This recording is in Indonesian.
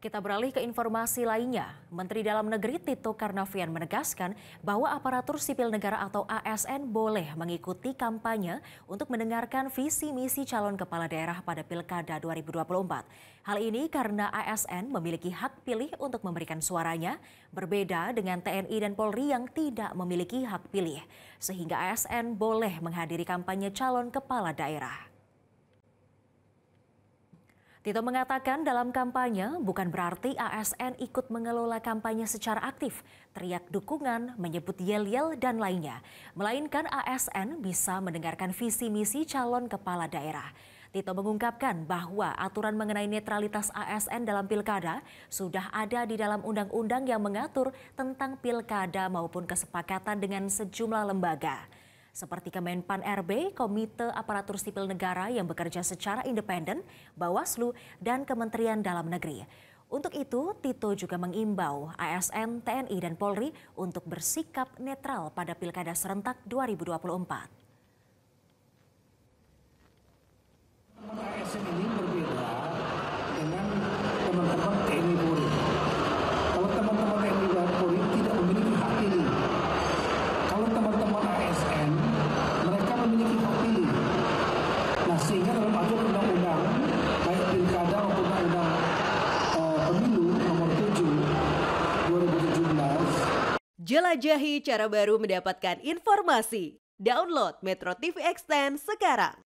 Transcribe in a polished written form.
Kita beralih ke informasi lainnya. Menteri Dalam Negeri Tito Karnavian menegaskan bahwa aparatur sipil negara atau ASN boleh mengikuti kampanye untuk mendengarkan visi misi calon kepala daerah pada Pilkada 2024. Hal ini karena ASN memiliki hak pilih untuk memberikan suaranya, berbeda dengan TNI dan Polri yang tidak memiliki hak pilih. Sehingga ASN boleh menghadiri kampanye calon kepala daerah. Tito mengatakan dalam kampanye bukan berarti ASN ikut mengelola kampanye secara aktif, teriak dukungan, menyebut yel-yel dan lainnya. Melainkan ASN bisa mendengarkan visi misi calon kepala daerah. Tito mengungkapkan bahwa aturan mengenai netralitas ASN dalam pilkada sudah ada di dalam undang-undang yang mengatur tentang pilkada maupun kesepakatan dengan sejumlah lembaga. Seperti Kemenpan RB, Komite Aparatur Sipil Negara yang bekerja secara independen, Bawaslu, dan Kementerian Dalam Negeri. Untuk itu, Tito juga mengimbau ASN, TNI, dan Polri untuk bersikap netral pada Pilkada serentak 2024. ASN ini berbeda dengan teman-teman TNI Polri. Kalau teman-teman TNI dan Polri tidak memiliki hak pilih. Kalau teman-teman ASN, mereka memiliki hak pilih. Nah, sehingga dalam aturan undang-undang, baik pilkada maupun undang-undang pemilu nomor 7 2017. Jelajahi cara baru mendapatkan informasi. Download Metro TV Extend sekarang.